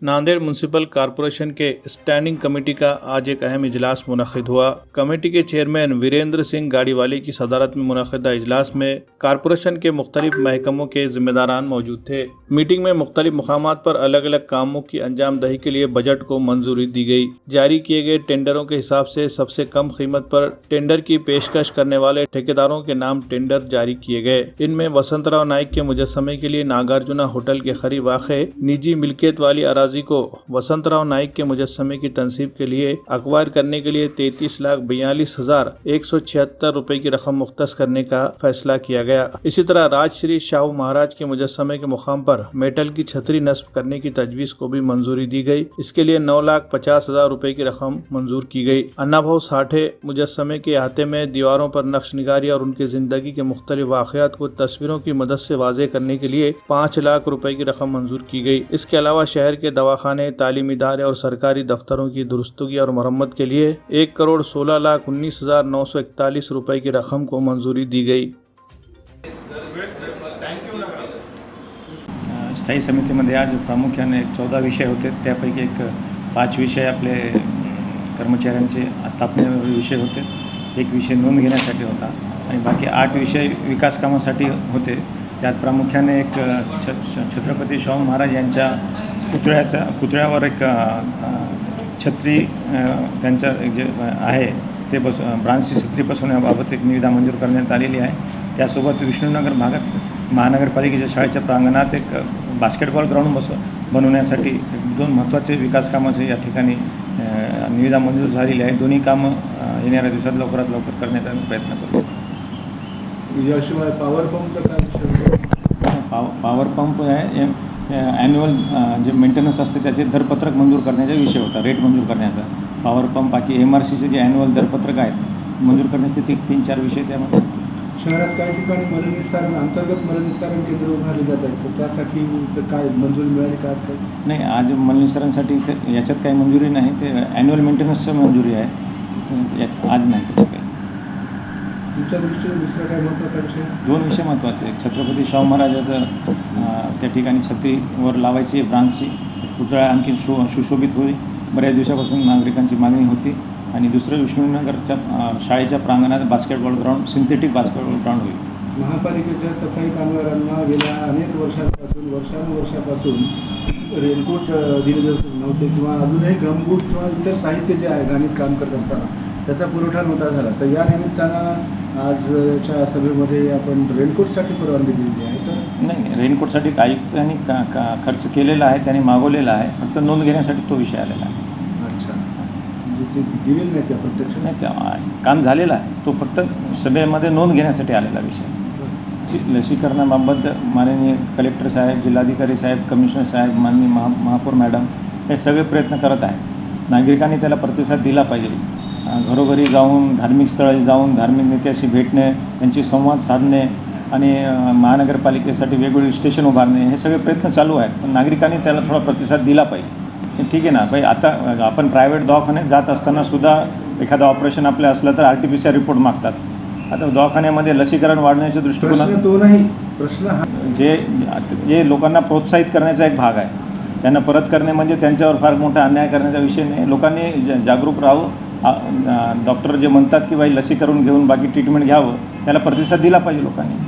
Nanded municipal corporation के standing committee का आज एक अहम इजलास मुनक्किद हुआ। कमेटी के चेयरमैन वीरेंद्र सिंह गाड़ीवाली की सदारत में मुनक्किदा इजलास में कॉरपोरेशन के मुख्तलिफ महकमों के जिम्मेदारान मौजूद थे। मीटिंग में मुख्तलिफ मकामात पर अलग अलग कामों की अंजाम दही के लिए बजट को मंजूरी दी गई। जारी किए गए टेंडरों के हिसाब से सबसे कम कीमत पर टेंडर की पेशकश करने वाले ठेकेदारों के नाम टेंडर जारी किए गए। इनमें वसंतराव नाइक के मुजस्समे के लिए नागार्जुना होटल के करीब वाक़े निजी मिल्कियत वाली अराजी को वसंतराव नाइक के मुजस्समे की तनसीब के लिए अक्वायर करने के लिए 33,42,176 रुपए की रकम मुख्तस करने का फैसला किया गया। इसी तरह राजश्री शाहू महाराज के मुजस्समे के मुकाम पर मेटल की छतरी नस्ब करने की तजवीज को भी मंजूरी दी गई। इसके लिए 9,50,000 रुपए की रकम मंजूर की गई। अन्ना भाऊ साठे मुजस्समे के अहाते में दीवारों पर नक्श निगारी और उनकी जिंदगी के मुख्तलिफ वाक़यात को तस्वीरों की मदद से वाज़े करने के लिए 5 लाख रुपए की रकम मंजूर की गई। इसके अलावा शहर के दवाखाने, तालीमी इदारे और सरकारी दफ्तरों की दुरुस्तगी और मरम्मत के लिए 1,16,19,941 रुपए की रकम को मंजूरी दी गई। स्थायी समितीमध्ये आज प्रामुख्याने 14 विषय होते, त्यापैकी 5 विषय आपले कर्मचाऱ्यांचे स्थापने विषय होते, 1 विषय नोंद घेण्यासाठी होता आणि बाकी 8 विषय विकास कामासाठी होते। त्यात प्रामुख्याने एक छत्रपती शाहू महाराज यांच्या पुतळ्यावर एक छत्री त्यांच्या जे आहे ते ब्रांचची छत्री बसवण्याबाबत एक निविदा मंजूर करण्यात आलेली आहे। त्यासोबत विष्णुनगर भागात महानगरपालिकेच्या शाळेच्या प्रांगणात एक बास्केटबॉल ग्राउंड बनवण्यासाठी 2 महत्त्वाचे विकास कामाचे या ठिकाणी निविदा मंजूर झालेली आहे। दोन्ही कामं येणाऱ्या दिवसात लवकरात लवकर करण्याचा प्रयत्न करू। याशिवाय पॉवर पंपचं काय विषय? पॉवर पंप आहे ॲन्युअल जे मेंटेनन्स असते त्याचे दरपत्रक मंजूर करण्याचा विषय होता, रेट मंजूर करण्याचा। पॉवर पंप बाकी MRCचे जे ॲन्युअल दरपत्रक आहेत मंजूर करण्याचे 3-4 विषय त्यामध्ये होते। शहरात काही ठिकाणी मलनिस्सारण अंतर्गत मलनिस्सारण केंद्र उभारले जात आहेत, तर त्यासाठी काय मंजुरी मिळाली का? आज काही नाही, आज मलनिस्सारणसाठी याच्यात काही मंजुरी नाही, ते ॲन्युअल मेंटेनन्सचं मंजुरी आहे, आज नाही त्याची काही। तुमच्या दृष्टीने दुसरा काय महत्त्वाचा विषय? 2 विषय महत्त्वाचे, एक छत्रपती शाहू महाराजाचं त्या ठिकाणी छत्रीवर लावायची ब्रांचची पुतळा आणखी सुशोभित होईल, बऱ्याच दिवसापासून नागरिकांची मागणी होती। आणि दुसरं विष्णुनगरच्या शाळेच्या प्रांगणात basketball ground, synthetic basketball ground होईल। महापालिकेच्या सफाई कामगारांना गेल्या अनेक वर्षानुवर्षापासून रेनकोट दिले जात नव्हते किंवा अजूनही गमबूट किंवा इतर साहित्य जे आहे घाणीत काम करत असताना त्याचा पुरवठा नव्हता झाला, तर या निमित्तानं आजच्या सभेमध्ये आपण रेनकोटसाठी परवानगी दिली आहे। तर नाही, रेनकोटसाठी आयुक्तांनी खर्च केलेला आहे, त्यांनी मागवलेला आहे, फक्त नोंद घेण्यासाठी तो विषय आलेला आहे। अच्छा, म्हणजे ते दिलेलं नाही त्या प्रत्यक्ष? नाही, ते काम झालेलं आहे, तो फक्त सभेमध्ये नोंद घेण्यासाठी आलेला विषय। लसीकरणाबाबत माननीय कलेक्टर साहेब, जिल्हाधिकारी साहेब, कमिशनर साहेब, माननीय महापौर मॅडम हे सगळे प्रयत्न करत आहेत। नागरिकांनी त्याला प्रतिसाद दिला पाहिजे। घरोघरी जाऊन, धार्मिक स्थळी जाऊन, धार्मिक नेत्याशी भेटणे, त्यांची संवाद साधणे आणि महानगरपालिकेसाठी वेगवेगळे स्टेशन उभारणे, हे सगळे प्रयत्न चालू आहेत, पण नागरिकांनी त्याला थोडा प्रतिसाद दिला पाहिजे। ठीक आहे ना भाई, आता आपण प्रायव्हेट दवाखान्यात जात असताना सुद्धा एखादं ऑपरेशन आपलं असलं तर RT-PCR रिपोर्ट मागतात। आता दवाखान्यामध्ये लसीकरण वाढण्याच्या दृष्टिकोनातून तो नाही प्रश्न हा जे लोकांना प्रोत्साहित करण्याचा एक भाग आहे, त्यांना परत करणे म्हणजे त्यांच्यावर फार मोठा अन्याय करण्याचा विषय नाही। लोकांनी जागरूक राहावं। डॉक्टर जे म्हणतात की बाई लसीकरण घेऊन बाकी ट्रीटमेंट घ्यावं, त्याला प्रतिसाद दिला पाहिजे लोकांनी।